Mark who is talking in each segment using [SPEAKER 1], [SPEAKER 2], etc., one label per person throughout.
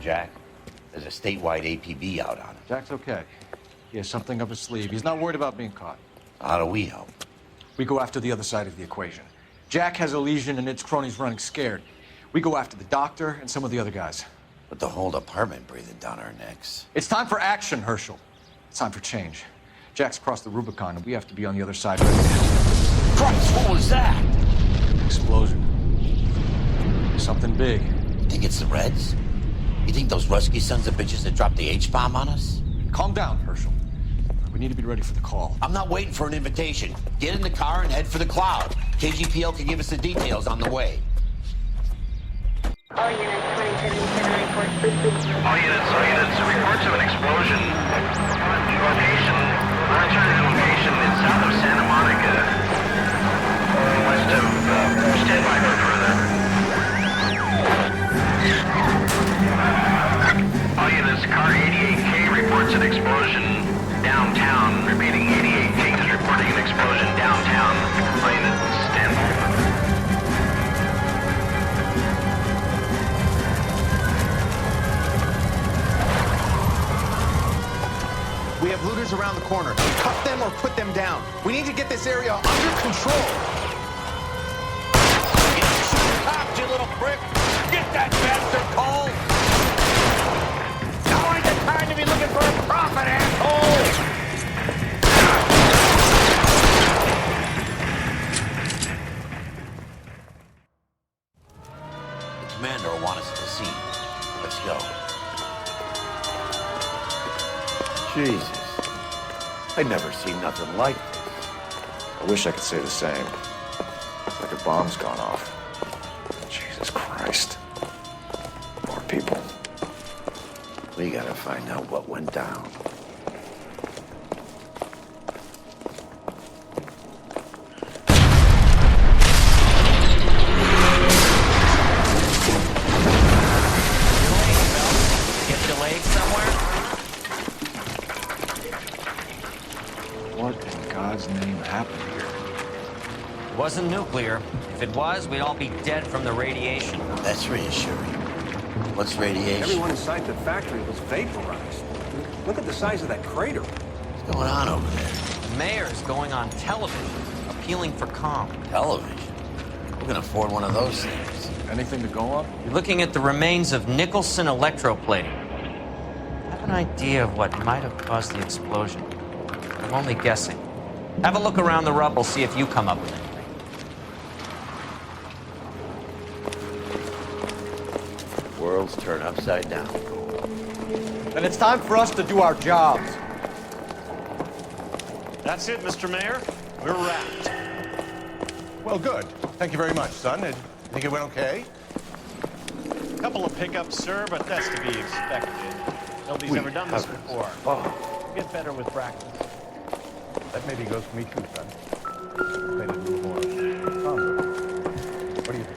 [SPEAKER 1] Jack. There's a statewide APB out on him.
[SPEAKER 2] Jack's okay. He has something up his sleeve. He's not worried about being caught.
[SPEAKER 1] How do we help?
[SPEAKER 2] We go after the other side of the equation. Jack has a legion and its cronies running scared. We go after the doctor and some of the other guys.
[SPEAKER 1] With the whole department breathing down our necks.
[SPEAKER 2] It's time for action, Herschel. It's time for change. Jack's crossed the Rubicon, and we have to be on the other side ready to help.
[SPEAKER 1] Christ, what was that?
[SPEAKER 2] Explosion. Something big.
[SPEAKER 1] You think it's the Reds? You think those Rusky sons of bitches that dropped the H-bomb on us?
[SPEAKER 2] Calm down, Herschel. We need to be ready for the call.
[SPEAKER 1] I'm not waiting for an invitation. Get in the car and head for the cloud. KGPL can give us the details on the way.
[SPEAKER 3] All units, 27 report.
[SPEAKER 4] All units, reports of an explosion. Location, alternative location is south of Santa Monica. West of, stand by for further. All units, car 88K reports an explosion downtown. Repeating, 88K is reporting an explosion downtown. All units, stand by.
[SPEAKER 5] We have looters around the corner. Cuff them or put them down. We need to get this area under control.
[SPEAKER 1] Get your shooting cops, you little prick! Get that bastard cold! Now ain't the time to be looking for a profit, asshole! The commander will want us at the scene. Let's go. Jesus. I'd never seen nothing like this.
[SPEAKER 2] I wish I could say the same. It's like a bomb's gone off. Jesus Christ. Poor people.
[SPEAKER 1] We gotta find out what went down.
[SPEAKER 6] Get delayed somewhere?
[SPEAKER 2] What in God's name happened here?
[SPEAKER 6] It wasn't nuclear. If it was, we'd all be dead from the radiation.
[SPEAKER 1] That's reassuring. What's radiation?
[SPEAKER 7] Everyone inside the factory was vaporized. Look at the size of that crater.
[SPEAKER 1] What's going on over there?
[SPEAKER 6] The mayor's going on television, appealing for calm.
[SPEAKER 1] Television? Who can afford one of those things?
[SPEAKER 2] Anything to go on?
[SPEAKER 6] You're looking at the remains of Nicholson electroplating. I have an idea of what might have caused the explosion. I'm only guessing. Have a look around the rubble, see if you come up with anything.
[SPEAKER 1] Worlds turn upside down.
[SPEAKER 5] Then it's time for us to do our jobs.
[SPEAKER 8] That's it, Mr. Mayor. We're wrapped.
[SPEAKER 7] Well, good. Thank you very much, son. I think it went okay.
[SPEAKER 8] Couple of pickups, sir, but that's to be expected. Nobody's ever done this before. Get better with practice.
[SPEAKER 7] That maybe goes for me too, son. Made it a little more somber. What do you think?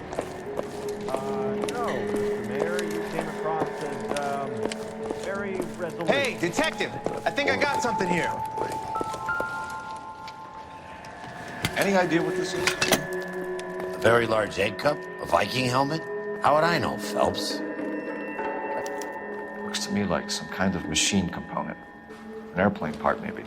[SPEAKER 8] No, Mr. Mayor, you came across as, very resolute.
[SPEAKER 5] Hey, detective! I think I got something here.
[SPEAKER 2] Any idea what this is?
[SPEAKER 1] A very large egg cup? A Viking helmet? How would I know, Phelps?
[SPEAKER 2] Looks to me like some kind of machine component. An airplane part, maybe.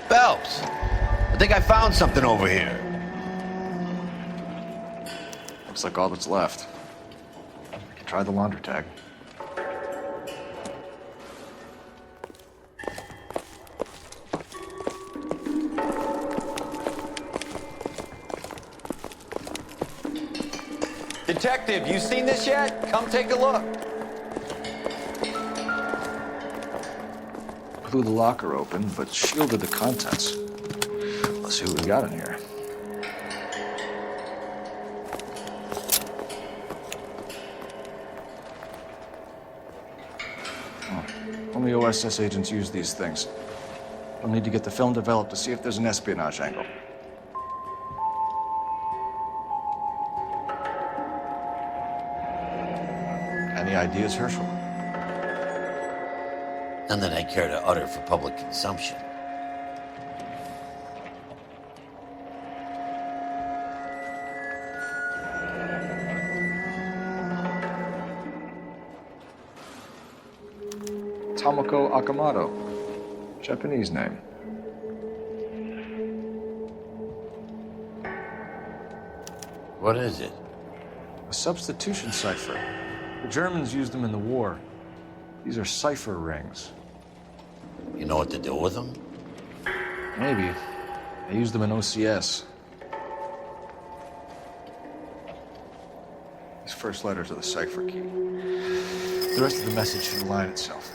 [SPEAKER 1] Phelps! I think I found something over here.
[SPEAKER 2] Looks like all that's left. We can try the laundry tag.
[SPEAKER 5] Detective, you seen this yet? Come take a look.
[SPEAKER 2] Blew the locker open, but shielded the contents. Let's see what we got in here. Only OSS agents use these things. We'll need to get the film developed to see if there's an espionage angle. Any ideas, Herschel?
[SPEAKER 1] None that I care to utter for public consumption.
[SPEAKER 2] Tomoko Akamoto. Japanese name.
[SPEAKER 1] What is it?
[SPEAKER 2] A substitution cipher. The Germans used them in the war. These are cipher rings.
[SPEAKER 1] You know what to do with them?
[SPEAKER 2] Maybe. They used them in OCS. These first letters are the cipher key. The rest of the message should align itself.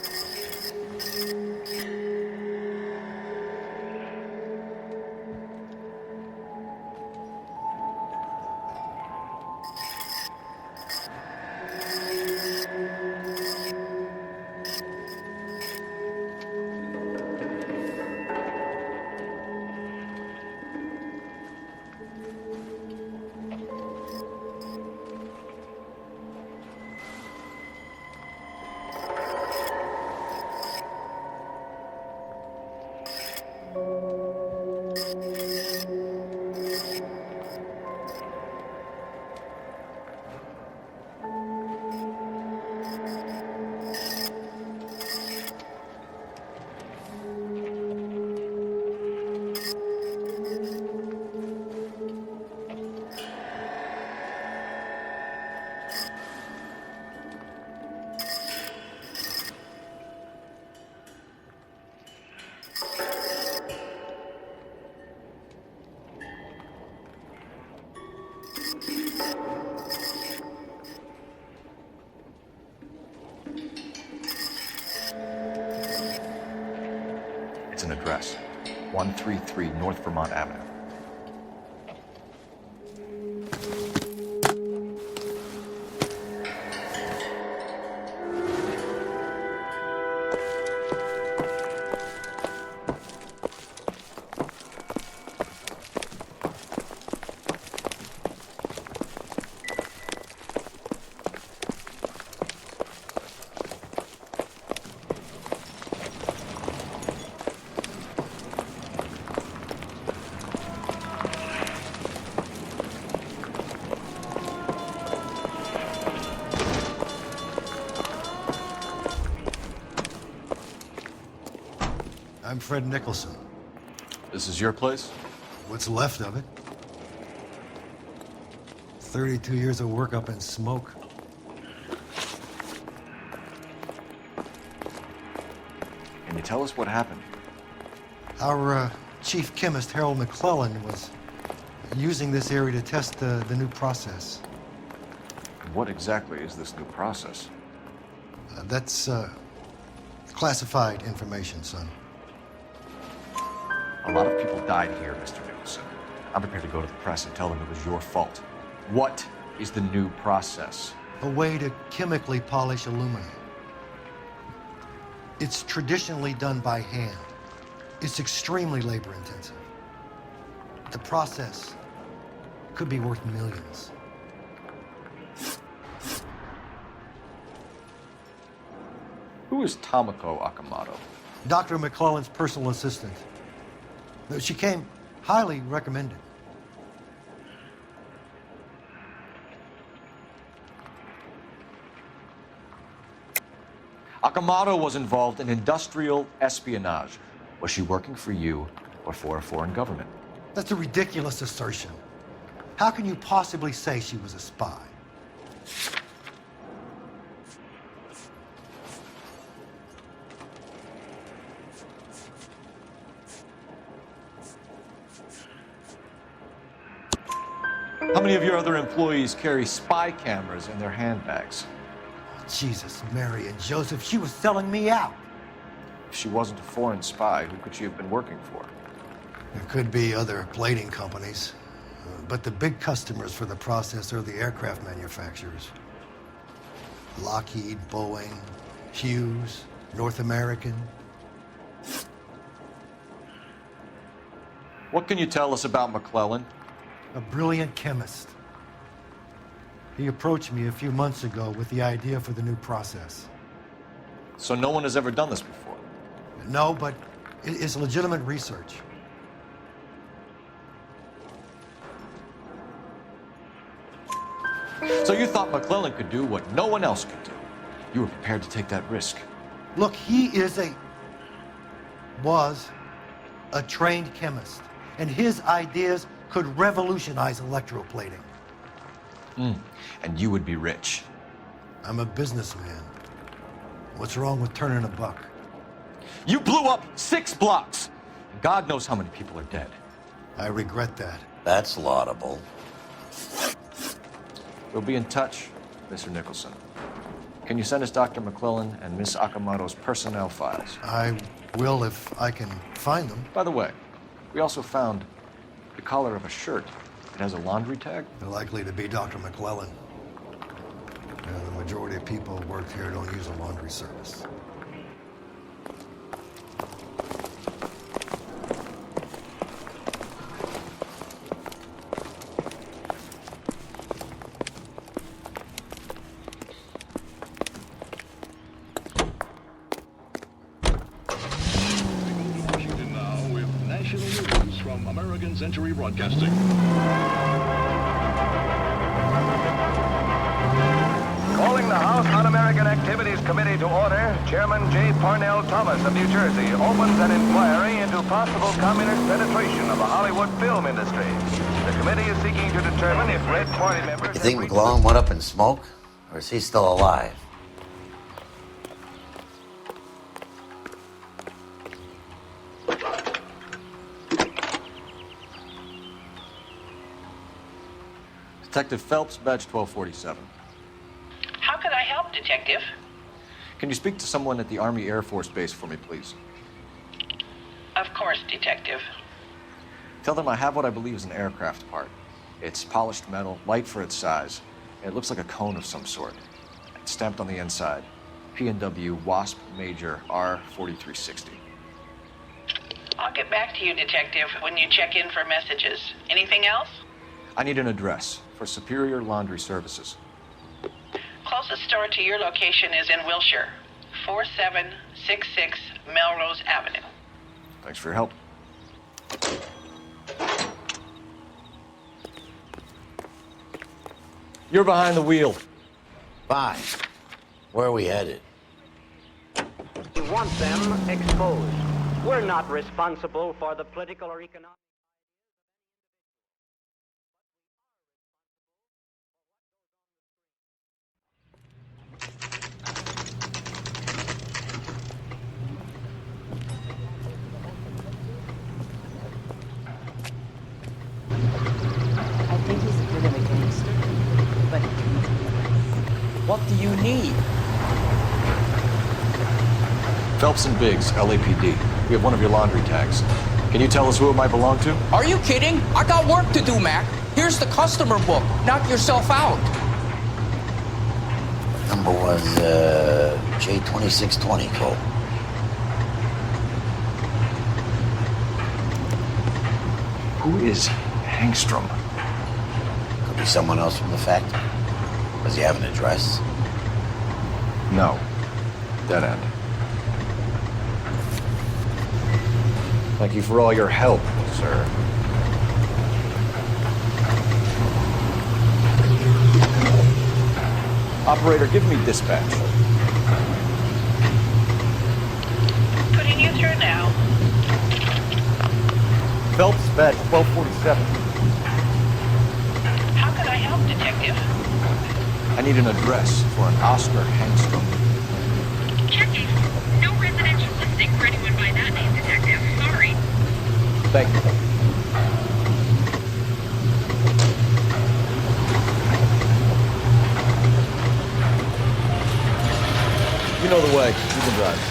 [SPEAKER 2] It's an address. 133 North Vermont Avenue.
[SPEAKER 9] I'm Fred Nicholson.
[SPEAKER 2] This is your place?
[SPEAKER 9] What's left of it? 32 years of work up in smoke.
[SPEAKER 2] Can you tell us what happened?
[SPEAKER 9] Our chief chemist, Harold McClellan, was using this area to test the new process.
[SPEAKER 2] What exactly is this new process?
[SPEAKER 9] That's classified information, son.
[SPEAKER 2] A lot of people died here, Mr. Nicholson. I'm prepared to go to the press and tell them it was your fault. What is the new process?
[SPEAKER 9] A way to chemically polish aluminum. It's traditionally done by hand. It's extremely labor intensive. The process could be worth millions.
[SPEAKER 2] Who is Tomoko Akamoto?
[SPEAKER 9] Dr. McClellan's personal assistant. She came highly recommended.
[SPEAKER 2] Akamoto was involved in industrial espionage. Was she working for you or for a foreign government?
[SPEAKER 9] That's a ridiculous assertion. How can you possibly say she was a spy?
[SPEAKER 2] How many of your other employees carry spy cameras in their handbags?
[SPEAKER 9] Jesus, Mary, and Joseph, she was selling me out.
[SPEAKER 2] If she wasn't a foreign spy, who could she have been working for?
[SPEAKER 9] There could be other plating companies, but the big customers for the process are the aircraft manufacturers. Lockheed, Boeing, Hughes, North American.
[SPEAKER 2] What can you tell us about McClellan?
[SPEAKER 9] A brilliant chemist. He approached me a few months ago with the idea for the new process.
[SPEAKER 2] So no one has ever done this before?
[SPEAKER 9] No, but it's legitimate research.
[SPEAKER 2] So you thought McClellan could do what no one else could do? You were prepared to take that risk?
[SPEAKER 9] Look, he was a trained chemist, and his ideas could revolutionize electroplating.
[SPEAKER 2] And you would be rich?
[SPEAKER 9] I'm a businessman. What's wrong with turning a buck?
[SPEAKER 2] You blew up 6 blocks! God knows how many people are dead.
[SPEAKER 9] I regret that.
[SPEAKER 1] That's laudable.
[SPEAKER 2] We'll be in touch, Mr. Nicholson. Can you send us Dr. McClellan and Miss Akamoto's personnel files?
[SPEAKER 9] I will if I can find them.
[SPEAKER 2] By the way, we also found the collar of a shirt. It has a laundry tag.
[SPEAKER 9] They're likely to be Dr. McClellan. The majority of people who work here don't use a laundry service.
[SPEAKER 10] Washington now with national news from American Century Broadcasting.
[SPEAKER 11] Calling the House Un-American Activities Committee to order, Chairman J. Parnell Thomas of New Jersey opens an inquiry into possible communist penetration of the Hollywood film industry. The committee is seeking to determine if Red Party members...
[SPEAKER 1] You think McClellan went up in smoke? Or is he still alive?
[SPEAKER 2] Detective Phelps, badge 1247.
[SPEAKER 12] How could I help, Detective?
[SPEAKER 2] Can you speak to someone at the Army Air Force Base for me, please?
[SPEAKER 12] Of course, Detective.
[SPEAKER 2] Tell them I have what I believe is an aircraft part. It's polished metal, light for its size. It looks like a cone of some sort. It's stamped on the inside. P&W Wasp Major R4360.
[SPEAKER 12] I'll get back to you, Detective, when you check in for messages. Anything else?
[SPEAKER 2] I need an address for Superior Laundry Services.
[SPEAKER 12] Closest store to your location is in Wilshire, 4766 Melrose Avenue.
[SPEAKER 2] Thanks for your help. You're behind the wheel.
[SPEAKER 1] Fine. Where are we headed?
[SPEAKER 13] We want them exposed. We're not responsible for the political or economic...
[SPEAKER 14] I think he's a bit of a gangster, but what do you need?
[SPEAKER 2] Phelps and Biggs, LAPD. We have one of your laundry tags. Can you tell us who it might belong to?
[SPEAKER 15] Are you kidding? I got work to do, Mac. Here's the customer book. Knock yourself out.
[SPEAKER 1] Number was J2620, Cole.
[SPEAKER 2] Who is Hangstrom?
[SPEAKER 1] Could be someone else from the factory. Does he have an address?
[SPEAKER 2] No. Dead end. Thank you for all your help, sir. Operator, give me dispatch.
[SPEAKER 12] Putting you through now.
[SPEAKER 2] Phelps, badge 1247.
[SPEAKER 12] How could I help, Detective?
[SPEAKER 2] I need an address for an Oscar Hangstrom.
[SPEAKER 3] Checking. No residential listing for anyone by that name, Detective. Sorry.
[SPEAKER 2] Thank you. You know the way. You can drive.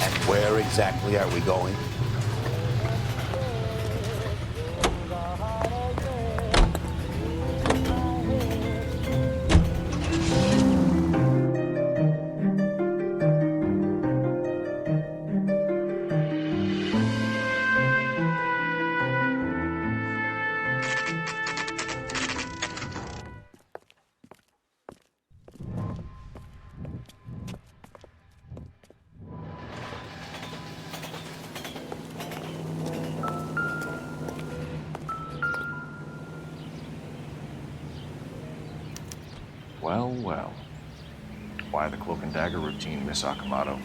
[SPEAKER 1] And where exactly are we going?
[SPEAKER 2] Well, well. Why the cloak and dagger routine, Miss Akamoto?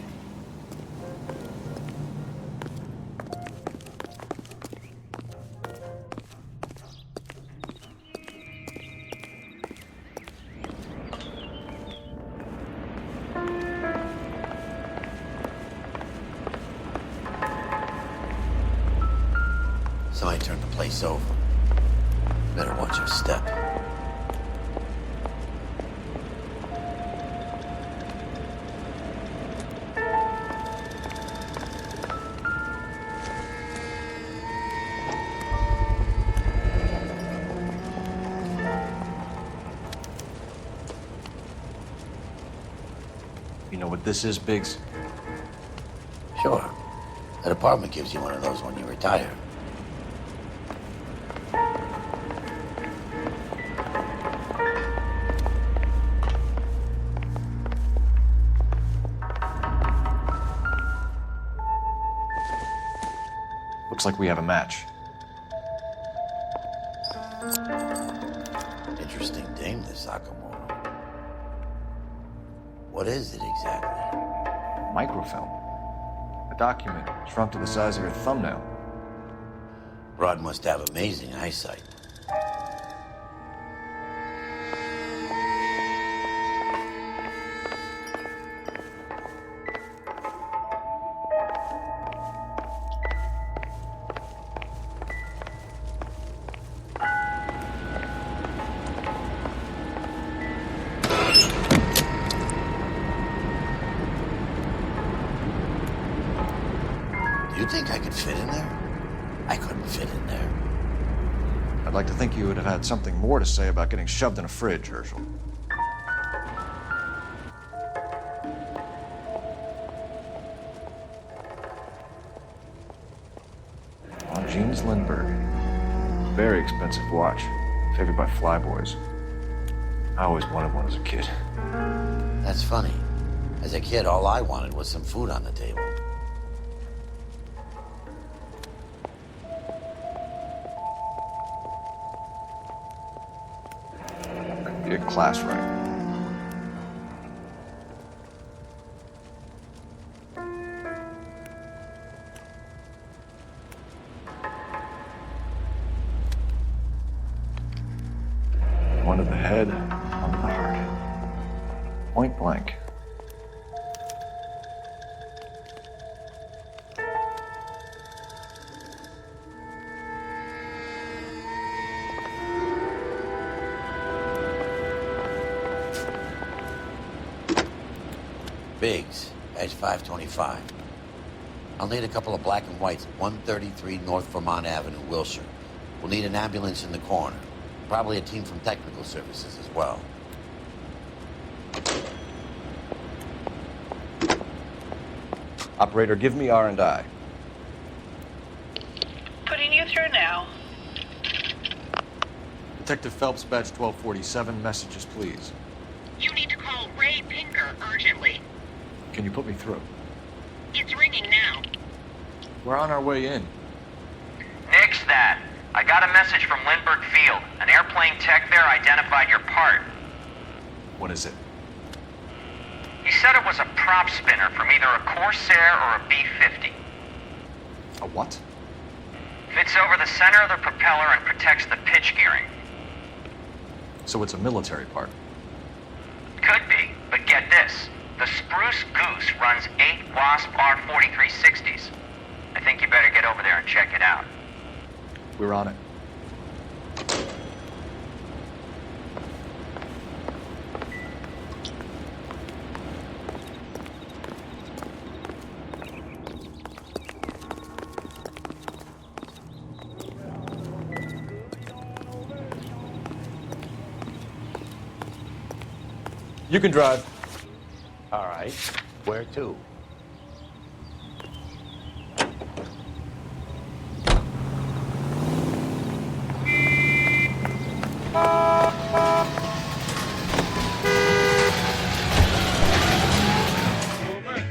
[SPEAKER 1] Somebody turned the place over. Better watch your step.
[SPEAKER 2] You know what this is, Biggs?
[SPEAKER 1] Sure. That apartment gives you one of those when you retire.
[SPEAKER 2] Looks like we have a match.
[SPEAKER 1] Interesting dame, this Sakamoto. What is it exactly?
[SPEAKER 2] Microfilm. A document shrunk to the size of your thumbnail.
[SPEAKER 1] Rod must have amazing eyesight. Do you think I could fit in there? I couldn't fit in there.
[SPEAKER 2] I'd like to think you would have had something more to say about getting shoved in a fridge, Herschel. James Lindbergh. Very expensive watch. Favored by flyboys. I always wanted one as a kid.
[SPEAKER 1] That's funny. As a kid, all I wanted was some food on the table.
[SPEAKER 2] Get class right. One to the head, one to the heart. Point blank.
[SPEAKER 1] Biggs, edge 525. I'll need a couple of black and whites, 133 North Vermont Avenue, Wilshire. We'll need an ambulance in the corner. Probably a team from technical services as well.
[SPEAKER 2] Operator, give me R&I.
[SPEAKER 12] Putting you through now.
[SPEAKER 2] Detective Phelps, badge 1247, messages, please.
[SPEAKER 3] You need to call Ray Pinker urgently.
[SPEAKER 2] Can you put me through?
[SPEAKER 3] It's ringing now.
[SPEAKER 2] We're on our way in.
[SPEAKER 4] Nix that. I got a message from Lindbergh Field. An airplane tech there identified your part.
[SPEAKER 2] What is it?
[SPEAKER 4] He said it was a prop spinner from either a Corsair or a B-50.
[SPEAKER 2] A what?
[SPEAKER 4] Fits over the center of the propeller and protects the pitch gearing.
[SPEAKER 2] So it's a military part.
[SPEAKER 4] Could be, but get this. The Spruce Goose runs 8 Wasp R-4360s. I think you better get over there and check it out.
[SPEAKER 2] We're on it. You can drive.
[SPEAKER 1] All right. Where to?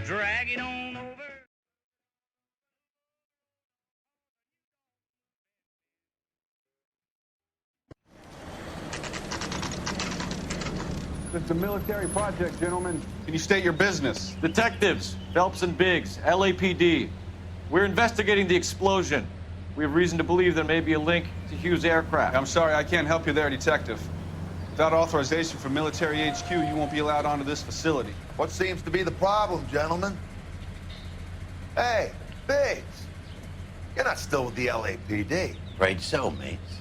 [SPEAKER 16] Drag it on over.
[SPEAKER 7] It's a military project, gentlemen.
[SPEAKER 5] Can you state your business?
[SPEAKER 2] Detectives, Phelps and Biggs, LAPD. We're investigating the explosion. We have reason to believe there may be a link to Hughes' aircraft.
[SPEAKER 5] I'm sorry, I can't help you there, Detective. Without authorization from Military HQ, you won't be allowed onto this facility.
[SPEAKER 17] What seems to be the problem, gentlemen? Hey, Biggs. You're not still with the LAPD.
[SPEAKER 1] Afraid so, mates.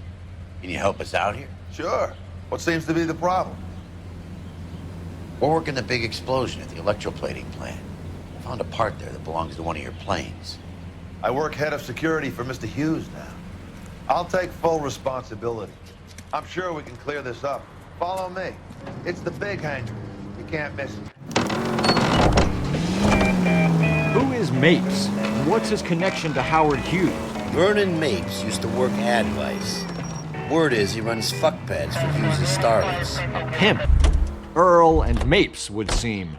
[SPEAKER 1] Can you help us out here?
[SPEAKER 17] Sure. What seems to be the problem?
[SPEAKER 1] We're working the big explosion at the electroplating plant. I found a part there that belongs to one of your planes.
[SPEAKER 17] I work head of security for Mr. Hughes now. I'll take full responsibility. I'm sure we can clear this up. Follow me. It's the big hangar. You can't miss it.
[SPEAKER 2] Who is Mapes? What's his connection to Howard Hughes?
[SPEAKER 1] Vernon Mapes used to work Advice. Word is he runs fuck pads for Hughes' starlets.
[SPEAKER 2] A pimp. Earl and Mapes would seem.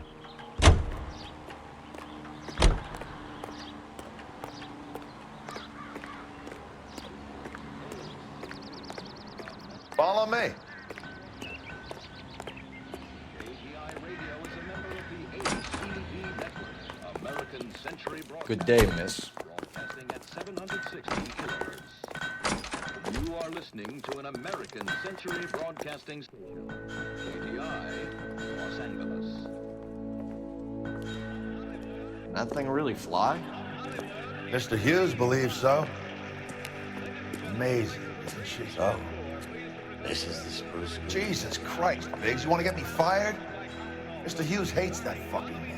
[SPEAKER 17] Follow me.
[SPEAKER 2] Good day, miss.
[SPEAKER 10] Broadcasting at 760 kilohertz. You are listening to an American Century Broadcasting Station. KTI, Los Angeles.
[SPEAKER 2] That thing really fly?
[SPEAKER 17] Mr. Hughes believes so. Amazing, isn't she?
[SPEAKER 1] So, this is the spruce.
[SPEAKER 17] Jesus Christ, Biggs, you want to get me fired? Mr. Hughes hates that fucking name.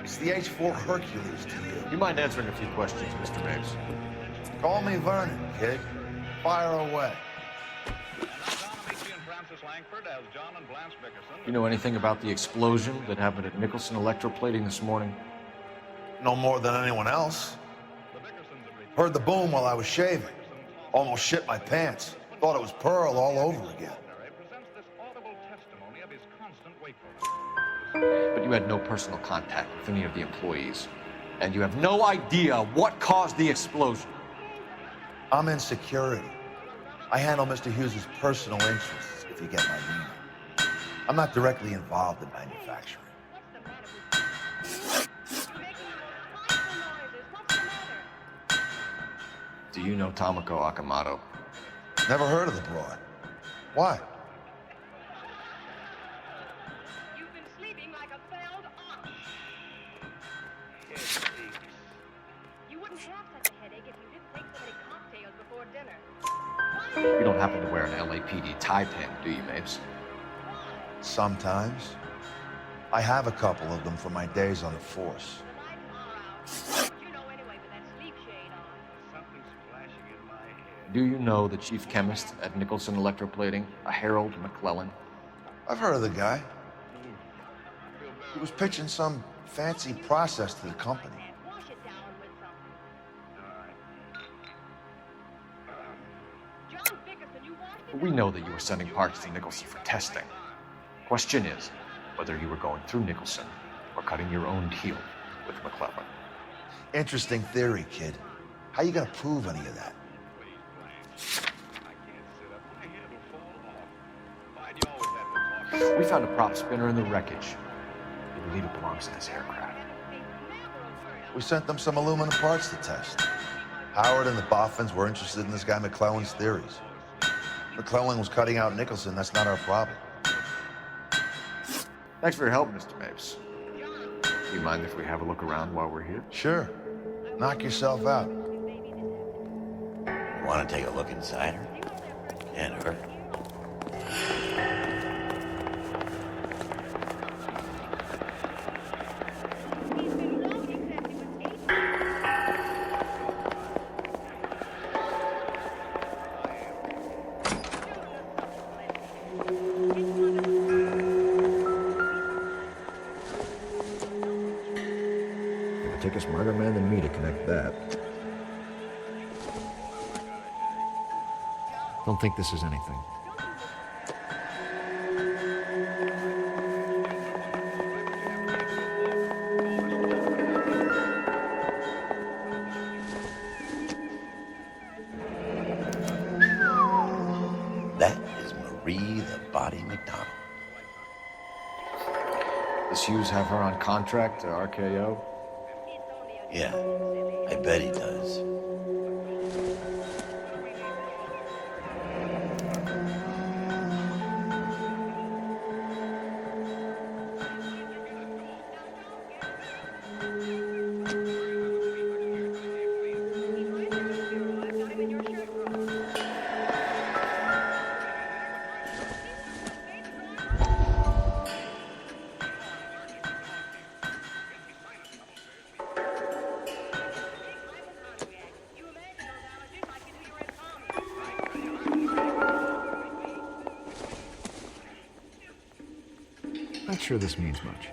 [SPEAKER 17] It's the H-4 Hercules to you.
[SPEAKER 2] You mind answering a few questions, Mr. Mapes?
[SPEAKER 17] Call me Vernon, kid. Fire away.
[SPEAKER 2] You know anything about the explosion that happened at Nicholson Electroplating this morning?
[SPEAKER 17] No more than anyone else. Heard the boom while I was shaving. Almost shit my pants. Thought it was Pearl all over again.
[SPEAKER 2] But you had no personal contact with any of the employees. And you have no idea what caused the explosion.
[SPEAKER 17] I'm in security. I handle Mr. Hughes' personal interests, if you get my meaning. I'm not directly involved in manufacturing.
[SPEAKER 2] Do you know Tomoko Akamoto?
[SPEAKER 17] Never heard of the broad. Why?
[SPEAKER 3] You've been sleeping like a failed ox. You wouldn't have such a headache if you didn't take so many cocktails before dinner.
[SPEAKER 2] You don't happen to wear an LAPD tie pin, do you, Mapes?
[SPEAKER 17] Sometimes. I have a couple of them from my days on the force.
[SPEAKER 2] Do you know the chief chemist at Nicholson Electroplating, a Harold McClellan?
[SPEAKER 17] I've heard of the guy. He was pitching some fancy process to the company.
[SPEAKER 2] We know that you were sending parts to Nicholson for testing. Question is whether you were going through Nicholson or cutting your own deal with McClellan.
[SPEAKER 17] Interesting theory, kid. How you gonna prove any of that?
[SPEAKER 2] We found a prop spinner in the wreckage. We believe it belongs to this aircraft.
[SPEAKER 17] We sent them some aluminum parts to test. Howard and the Boffins were interested in this guy McClellan's theories. McClellan was cutting out Nicholson. That's not our problem.
[SPEAKER 2] Thanks for your help, Mr. Mapes. Do you mind if we have a look around while we're here?
[SPEAKER 17] Sure. Knock yourself out.
[SPEAKER 1] Want to take a look inside her? Can't hurt.
[SPEAKER 2] It'll take a smarter man than me to connect that. Don't think this is anything.
[SPEAKER 1] That is Marie the Body McDonald.
[SPEAKER 2] Does Hughes have her on contract to RKO?
[SPEAKER 1] Yeah, I bet he does.
[SPEAKER 2] Not sure this means much.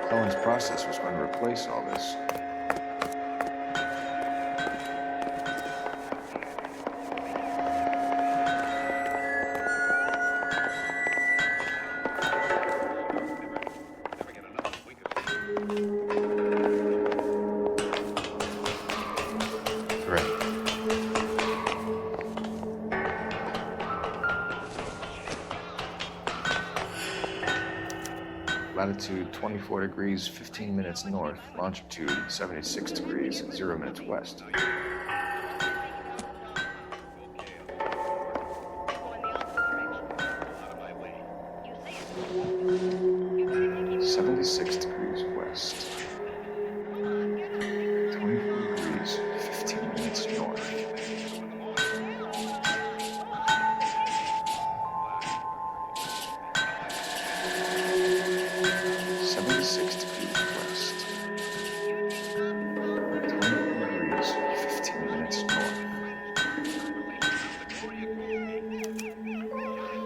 [SPEAKER 2] Cohen's process was going to replace all this. Latitude 24 degrees, 15 minutes north. Longitude 76 degrees, 0 minutes west. $76 degrees west. 24 degrees, 15 minutes north.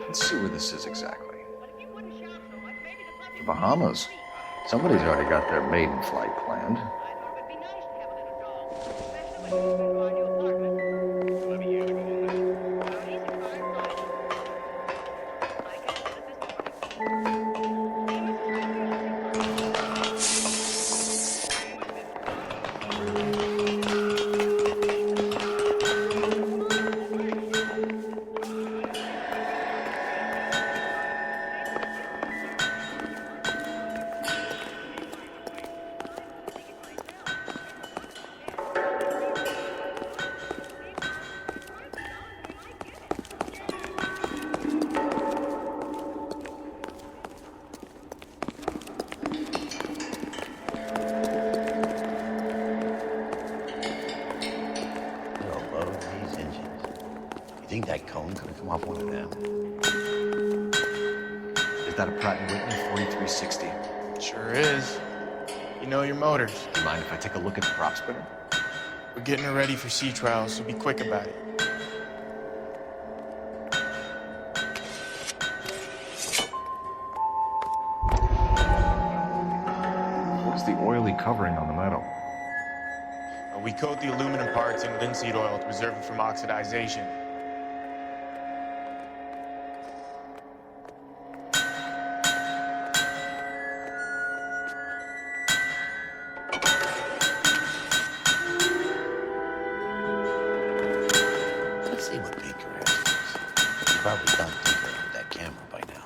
[SPEAKER 2] Let's see where this is exactly. The Bahamas. Somebody's already got their maiden flight planned.
[SPEAKER 1] You think that cone could have come off one of them?
[SPEAKER 2] Is that a Pratt & Whitney 4360?
[SPEAKER 18] Sure is. You know your motors.
[SPEAKER 2] Do you mind if I take a look at the prop spinner?
[SPEAKER 18] We're getting her ready for sea trials, so be quick about it.
[SPEAKER 2] What's the oily covering on the metal?
[SPEAKER 18] We coat the aluminum parts in linseed oil to preserve it from oxidization.
[SPEAKER 1] Let's see what Baker has. He's probably done tinkering with that camera by now.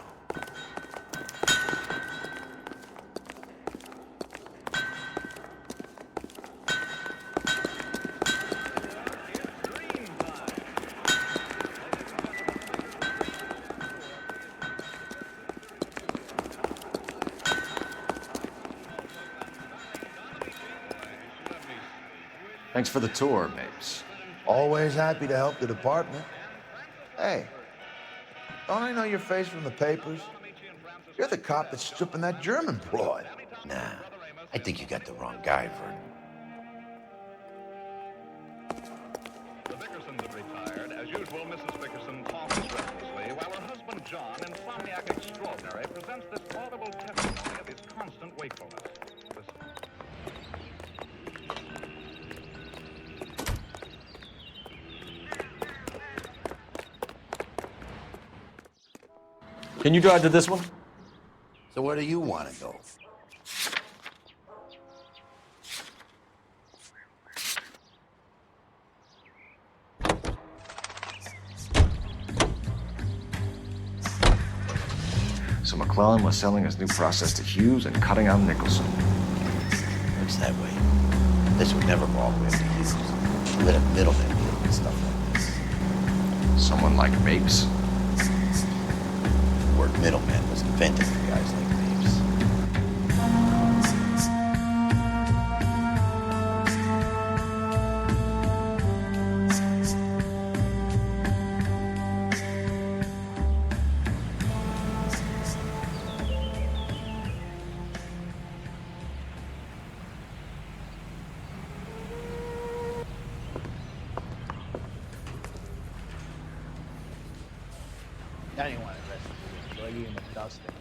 [SPEAKER 2] Thanks for the tour, Mapes.
[SPEAKER 17] Always happy to help the department. Hey, don't I know your face from the papers? You're the cop that's stripping that German broad.
[SPEAKER 1] Nah, I think you got the wrong guy, Vernon.
[SPEAKER 10] The Bickersons have retired. As usual, Mrs. Bickerson talks restlessly while her husband John, insomniac extraordinary, presents this audible testimony of his constant wakefulness. Listen.
[SPEAKER 2] Can you drive to this one?
[SPEAKER 1] So where do you want to go?
[SPEAKER 2] So McClellan was selling his new process to Hughes and cutting out Nicholson.
[SPEAKER 1] Looks that way. This would never go all the way up to Hughes. Let a middleman deal with stuff like this.
[SPEAKER 2] Someone like Mapes?
[SPEAKER 1] The word middleman was invented for guys like Mapes.
[SPEAKER 8] Anyone arrested for Boogie and the dusting.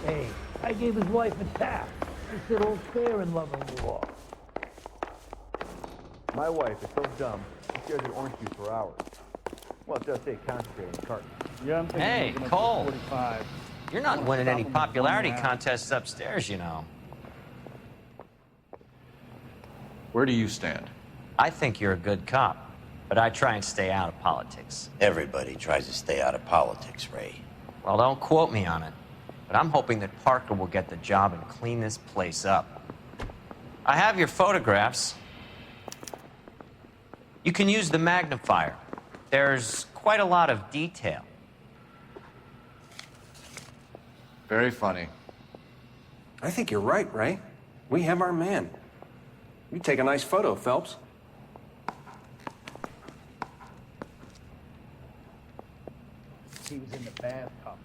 [SPEAKER 19] Hey, I gave his wife a tap. She said all's fair in love and war.
[SPEAKER 7] My wife is so dumb, she stares at orange juice for hours. Well, it does say concentrate on carton.
[SPEAKER 19] Yeah, I'm thinking
[SPEAKER 6] Hey,
[SPEAKER 19] moving up to
[SPEAKER 6] Cole.
[SPEAKER 19] 45.
[SPEAKER 6] You're not winning any popularity contests upstairs, you know.
[SPEAKER 2] Where do you stand?
[SPEAKER 6] I think you're a good cop, but I try and stay out of politics.
[SPEAKER 1] Everybody tries to stay out of politics, Ray.
[SPEAKER 6] Well, don't quote me on it, but I'm hoping that Parker will get the job and clean this place up. I have your photographs. You can use the magnifier. There's quite a lot of detail.
[SPEAKER 2] Very funny.
[SPEAKER 20] I think you're right, Ray. We have our man. You take a nice photo, Phelps.
[SPEAKER 19] He was in the bathtub.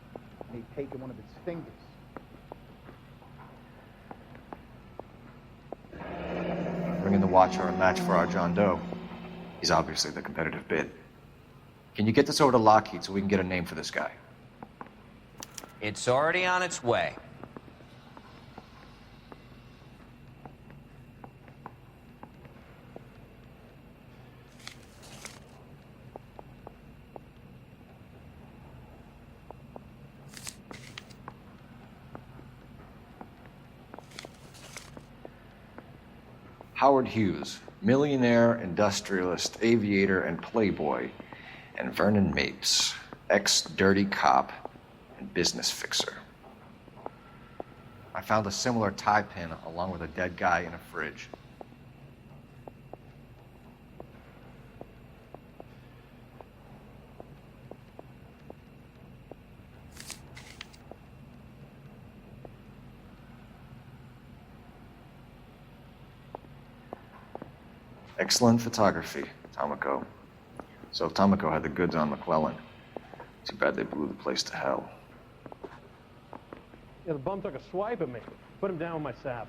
[SPEAKER 19] They'd taken one of his fingers.
[SPEAKER 2] Bringing the Watcher a match for our John Doe. He's obviously the competitive bid. Can you get this over to Lockheed so we can get a name for this guy?
[SPEAKER 6] It's already on its way.
[SPEAKER 2] Howard Hughes, millionaire, industrialist, aviator, and playboy, and Vernon Mapes, ex-dirty cop and business fixer. I found a similar tie pin along with a dead guy in a fridge. Excellent photography, Tomoko. So if Tomoko had the goods on McClellan, too bad they blew the place to hell.
[SPEAKER 21] Yeah, the bum took a swipe at me. Put him down with my sap.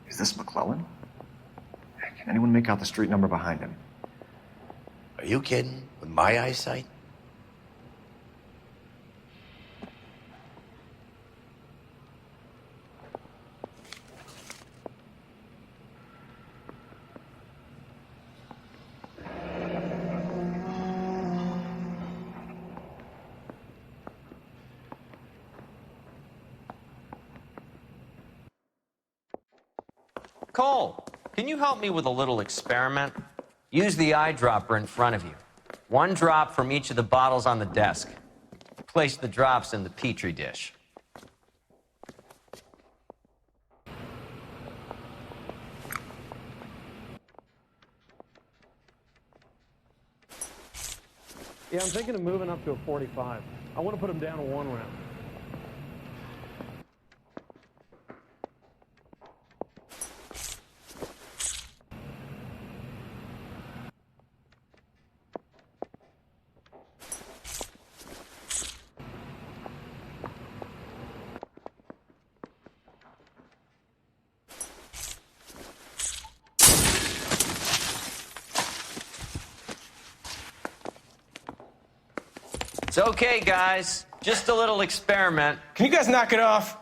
[SPEAKER 2] Is this McClellan? Can anyone make out the street number behind him?
[SPEAKER 1] Are you kidding? With my eyesight?
[SPEAKER 6] Cole, can you help me with a little experiment? Use the eyedropper in front of you. One drop from each of the bottles on the desk. Place the drops in the Petri dish.
[SPEAKER 21] Yeah, I'm thinking of moving up to a 45. I want to put him down to 1 round.
[SPEAKER 6] It's okay, guys. Just a little experiment.
[SPEAKER 9] Can you guys knock it off?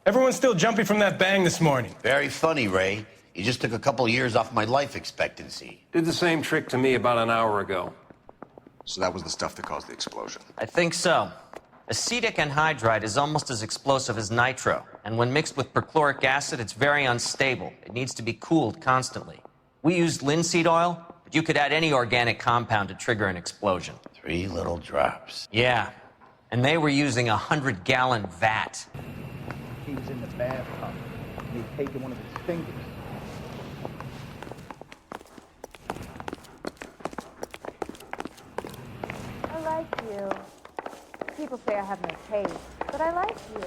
[SPEAKER 9] Everyone's still jumpy from that bang this morning.
[SPEAKER 1] Very funny, Ray. You just took a couple years off my life expectancy.
[SPEAKER 20] Did the same trick to me about an hour ago.
[SPEAKER 2] So that was the stuff that caused the explosion.
[SPEAKER 6] I think so. Acetic anhydride is almost as explosive as nitro, and when mixed with perchloric acid, it's very unstable. It needs to be cooled constantly. We used linseed oil, but you could add any organic compound to trigger an explosion.
[SPEAKER 1] 3 little drops.
[SPEAKER 6] Yeah, and they were using a 100-gallon vat.
[SPEAKER 19] He was in the bathtub, and he'd taken one of his fingers.
[SPEAKER 22] I like you. People say I have no taste, but I like you.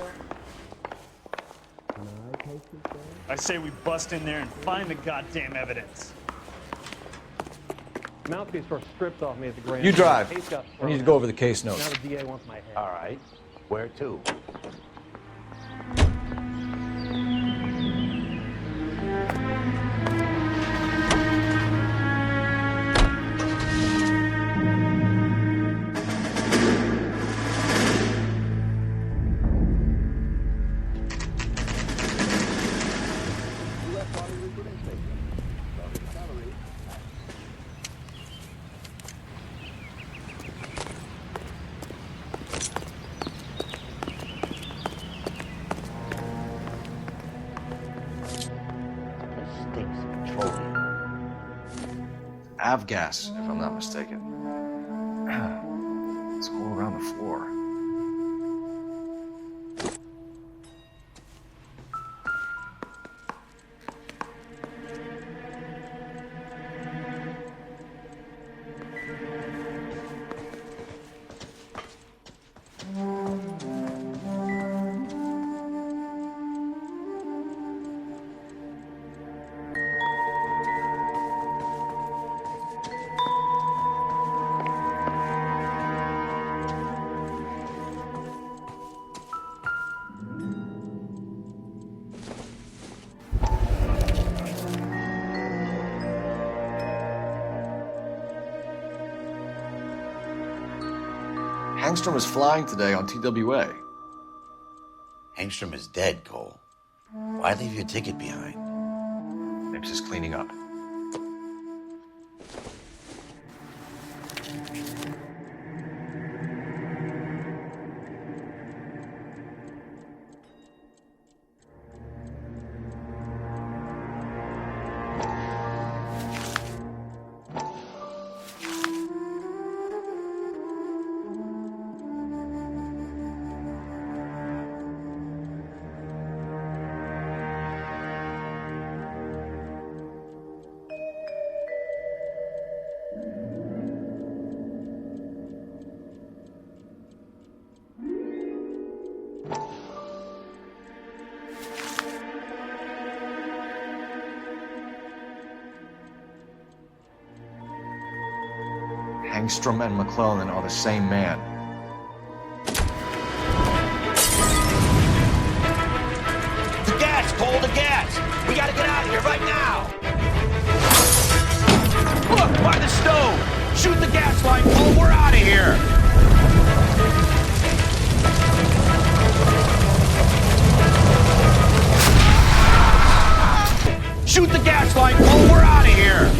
[SPEAKER 8] I say we bust in there and find the goddamn evidence.
[SPEAKER 21] Mouthpiece were stripped off me at the grand.
[SPEAKER 2] You drive.
[SPEAKER 21] Case got
[SPEAKER 2] I need to
[SPEAKER 21] thrown
[SPEAKER 2] go
[SPEAKER 21] out.
[SPEAKER 2] over the case notes.
[SPEAKER 21] Now the DA wants my head.
[SPEAKER 1] All right. Where to?
[SPEAKER 2] Avgas, if I'm not mistaken. It's all around the floor. Hangstrom was flying today on TWA.
[SPEAKER 1] Hangstrom is dead, Cole. Why leave your ticket behind?
[SPEAKER 2] Maybe just cleaning up. Hangstrom and McClellan are the same man.
[SPEAKER 1] The gas, Cole, the gas! We gotta get out of here right now! Look, by the stove! Shoot the gas line, Cole, we're out of here! Shoot the gas line, Cole, we're out of here!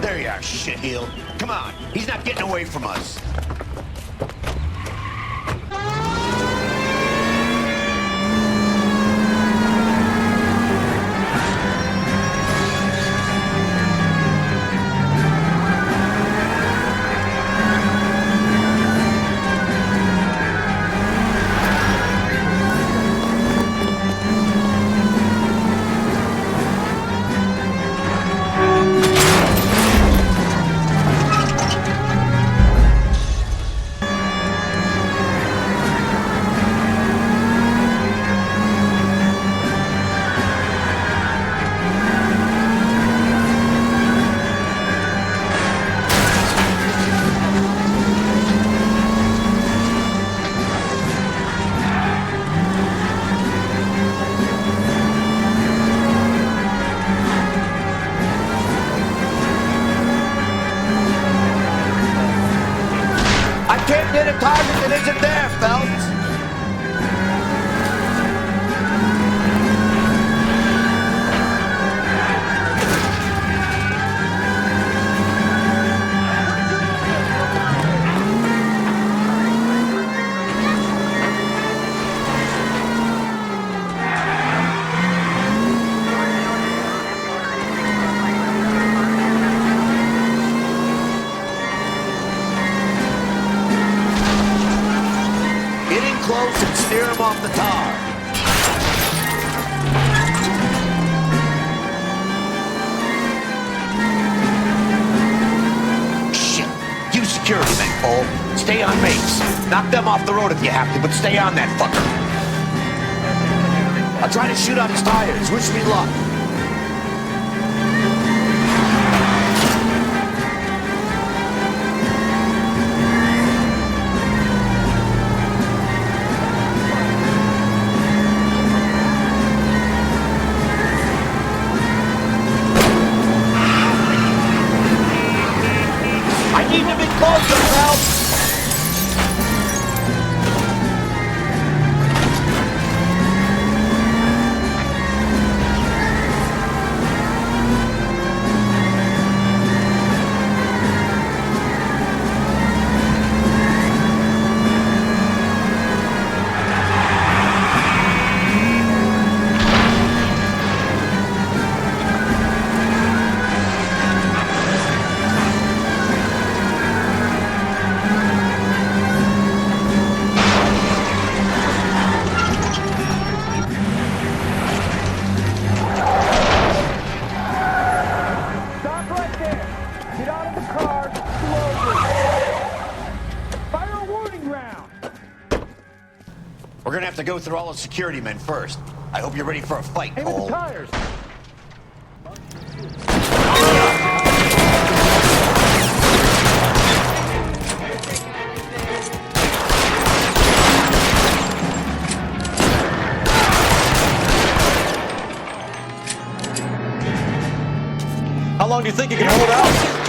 [SPEAKER 1] There you are, shitheel. Come on, he's not getting away from us. can't hit a target that isn't there, Phelps. Close and steer him off the tar. Shit. You security men, Cole. Stay on base. Knock them off the road if you have to, but stay on that fucker. I'll try to shoot out his tires. Wish me luck. We're gonna have to go through all the security men first. I hope you're ready for a fight,
[SPEAKER 21] Aim at
[SPEAKER 1] Cole.
[SPEAKER 21] the tires.
[SPEAKER 8] How long do you think you can hold out?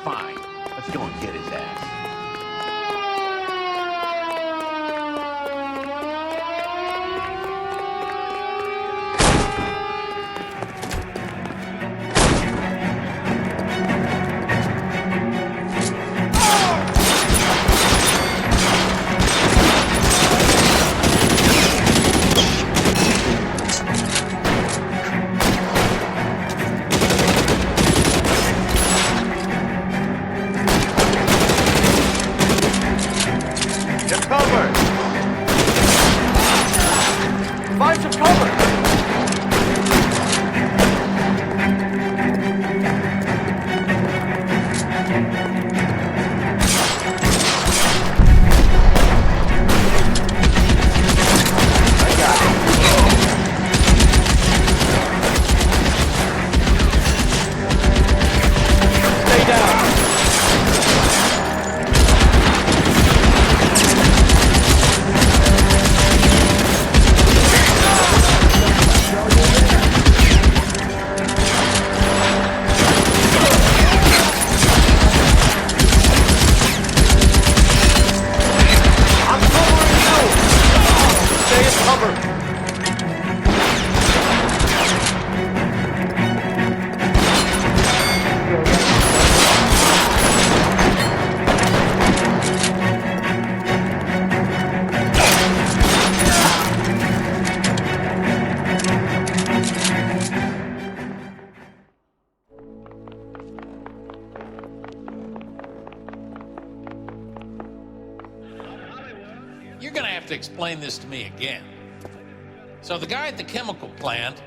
[SPEAKER 1] Fine. Let's go and get his ass.
[SPEAKER 8] Find some cover! Stay down!
[SPEAKER 11] You're gonna have to explain this to me again. So the guy at the chemical plant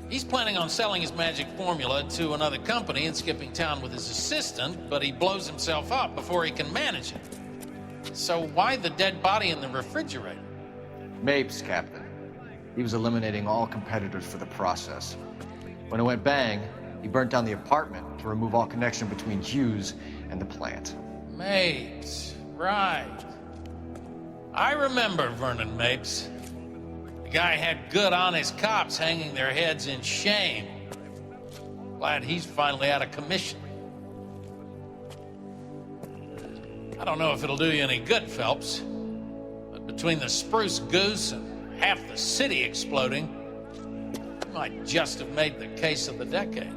[SPEAKER 11] He's planning on selling his magic formula to another company and skipping town with his assistant, but he blows himself up before he can manage it. So why the dead body in the refrigerator?
[SPEAKER 2] Mapes, Captain. He was eliminating all competitors for the process. When it went bang, he burnt down the apartment to remove all connection between Hughes and the plant.
[SPEAKER 11] Mapes, right. I remember Vernon Mapes. The guy had good, honest cops hanging their heads in shame. Glad he's finally out of commission. I don't know if it'll do you any good, Phelps, but between the spruce goose and half the city exploding, you might just have made the case of the decade.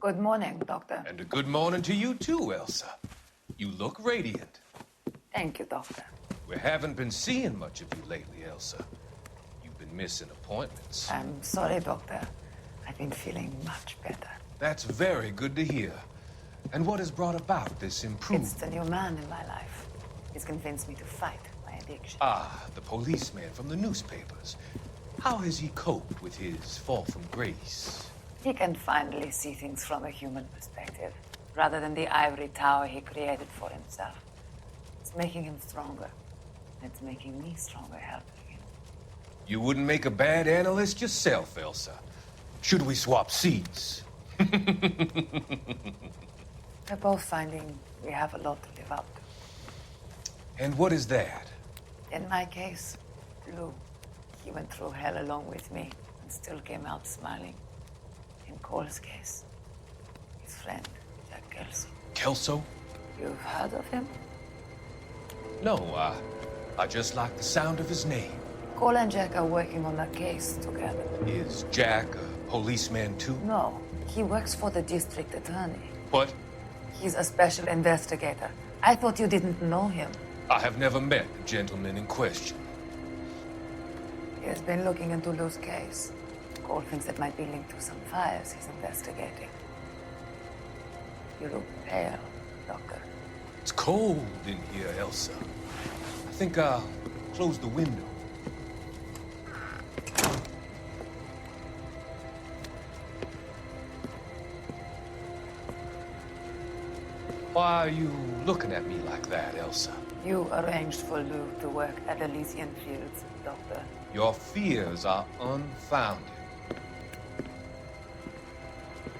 [SPEAKER 13] Good morning, Doctor.
[SPEAKER 23] And a good morning to you too, Elsa. You look radiant.
[SPEAKER 13] Thank you, Doctor.
[SPEAKER 23] We haven't been seeing much of you lately, Elsa. You've been missing appointments.
[SPEAKER 13] I'm sorry, Doctor. I've been feeling much better.
[SPEAKER 23] That's very good to hear. And what has brought about this improvement?
[SPEAKER 13] It's the new man in my life. He's convinced me to fight my addiction.
[SPEAKER 23] Ah, the policeman from the newspapers. How has he coped with his fall from grace?
[SPEAKER 13] He can finally see things from a human perspective, rather than the ivory tower he created for himself. It's making him stronger. It's making me stronger helping him.
[SPEAKER 23] You wouldn't make a bad analyst yourself, Elsa. Should we swap seats?
[SPEAKER 13] We're both finding we have a lot to live up to.
[SPEAKER 23] And what is that?
[SPEAKER 13] In my case, Lou. He went through hell along with me and still came out smiling. In Cole's case, his friend, Jack Kelso.
[SPEAKER 23] Kelso?
[SPEAKER 13] You've heard of him?
[SPEAKER 23] No, I just like the sound of his name.
[SPEAKER 13] Cole and Jack are working on a case together.
[SPEAKER 23] Is Jack a policeman too?
[SPEAKER 13] No, he works for the district attorney.
[SPEAKER 23] What?
[SPEAKER 13] He's a special investigator. I thought you didn't know him.
[SPEAKER 23] I have never met the gentleman in question.
[SPEAKER 13] He has been looking into Lou's case. Cole thinks it might be linked to some fires he's investigating. You look pale, Doctor.
[SPEAKER 23] It's cold in here, Elsa. I think I'll close the window. Why are you looking at me like that, Elsa?
[SPEAKER 13] You arranged for Lou to work at Elysian Fields, Doctor.
[SPEAKER 23] Your fears are unfounded.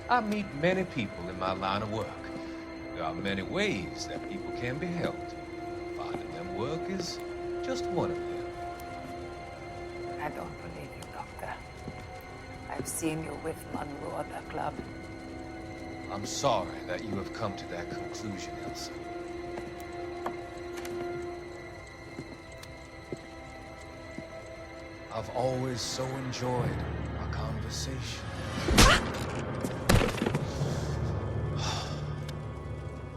[SPEAKER 23] I meet many people in my line of work. There are many ways that people can be helped. Finding them work is just one of them.
[SPEAKER 13] I don't believe you, Doctor. I've seen you with Monroe at the club.
[SPEAKER 23] I'm sorry that you have come to that conclusion, Elsa. I've always so enjoyed our conversation.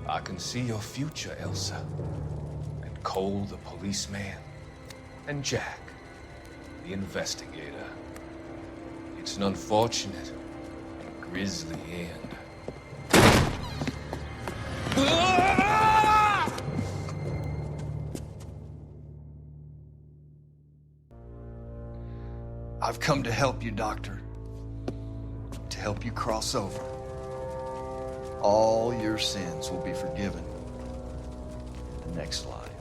[SPEAKER 23] I can see your future, Elsa. And Cole, the policeman. And Jack, the investigator. It's an unfortunate and grisly end.
[SPEAKER 2] I've come to help you, Doctor. To help you cross over. All your sins will be forgiven in the next life.